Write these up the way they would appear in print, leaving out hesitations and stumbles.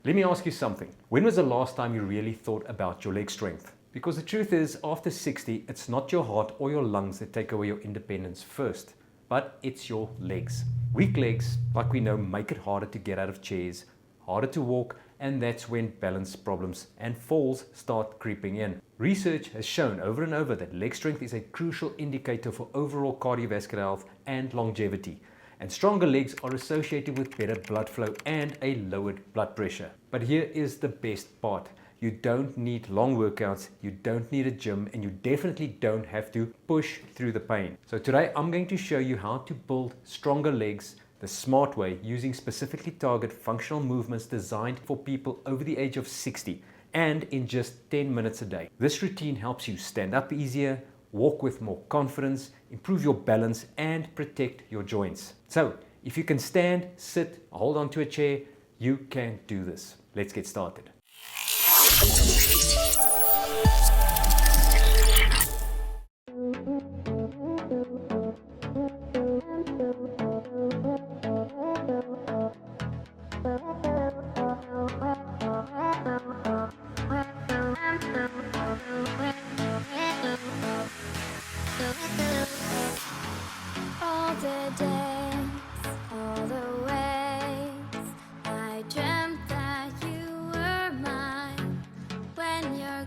Let me ask you something. When was the last time you really thought about your leg strength? Because the truth is, after 60, it's not your heart or your lungs that take away your independence first, but it's your legs. Weak legs, like we know, make it harder to get out of chairs, harder to walk, and that's when balance problems and falls start creeping in. Research has shown over and over that leg strength is a crucial indicator for overall cardiovascular health and longevity. And stronger legs are associated with better blood flow and a lowered blood pressure. But here is the best part. You don't need long workouts, you don't need a gym, and you definitely don't have to push through the pain. So today I'm going to show you how to build stronger legs the smart way, using specifically target functional movements designed for people over the age of 60 and in just 10 minutes a day. This routine helps you stand up easier, walk with more confidence, improve your balance, and protect your joints. So if you can stand, sit, hold on to a chair, you can do this. Let's get started. All the days, all the ways, I dreamt that you were mine. When you're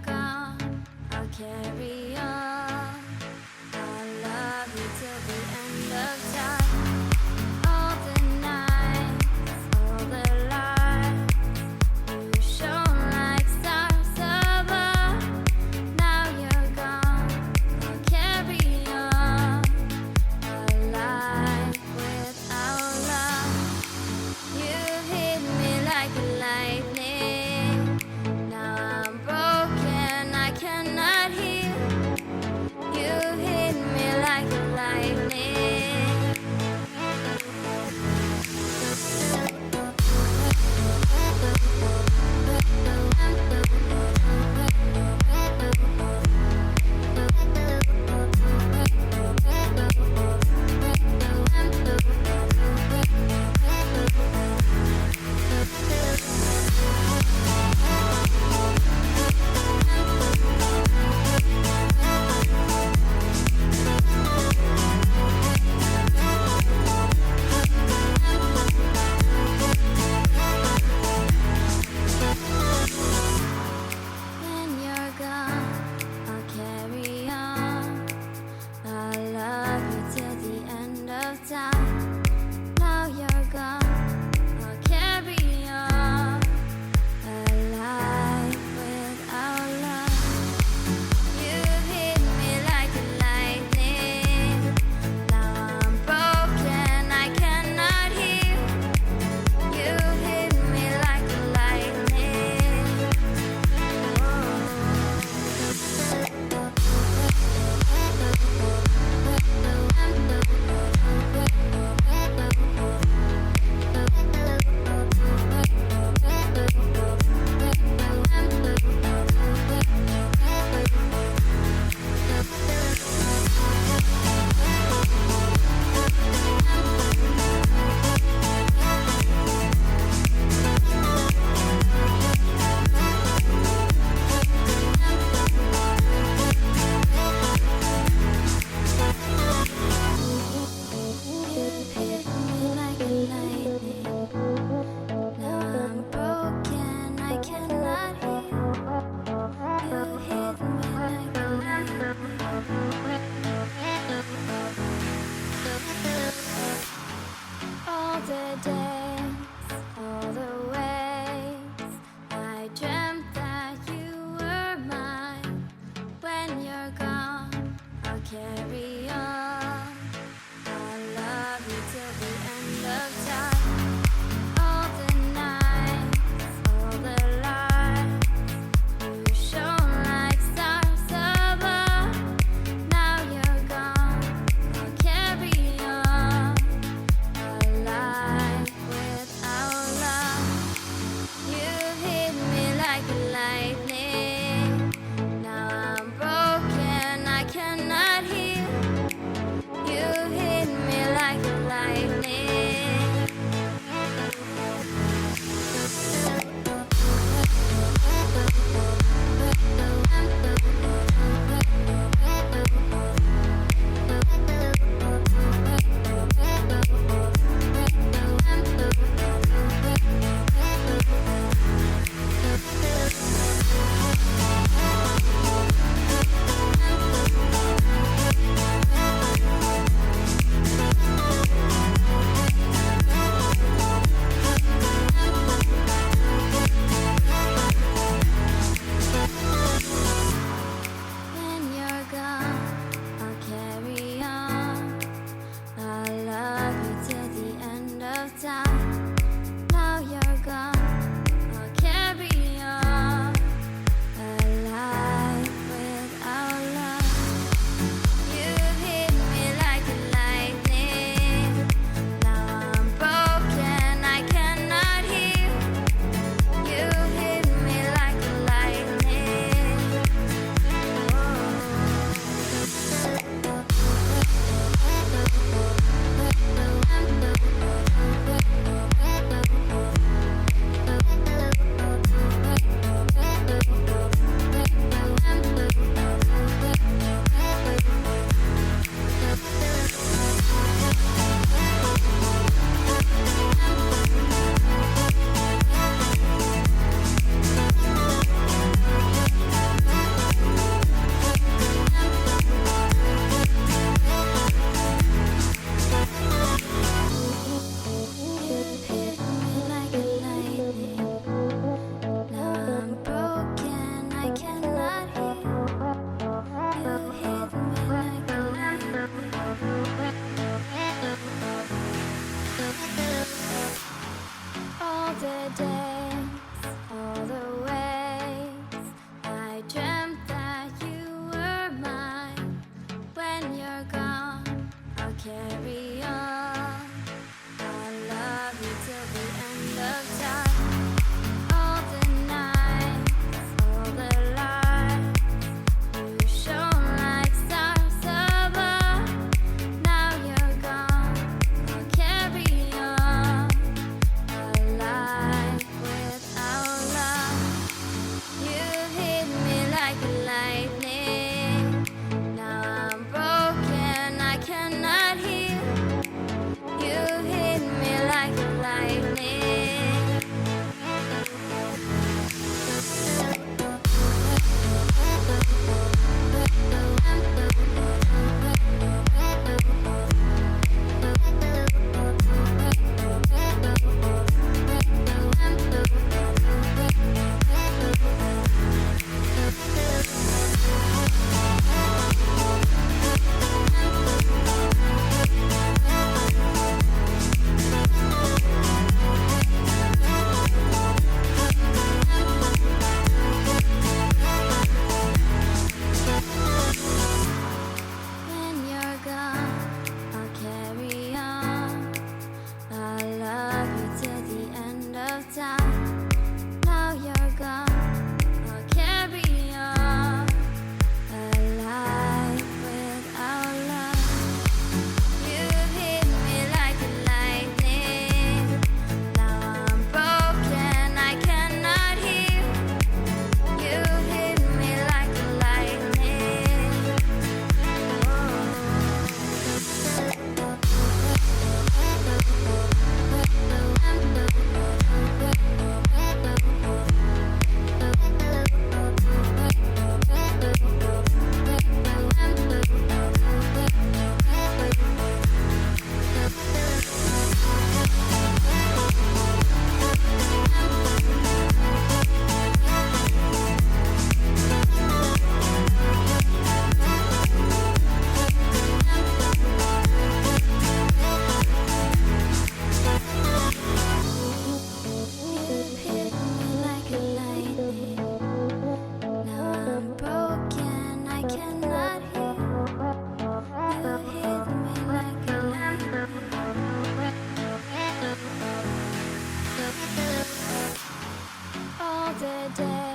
the days.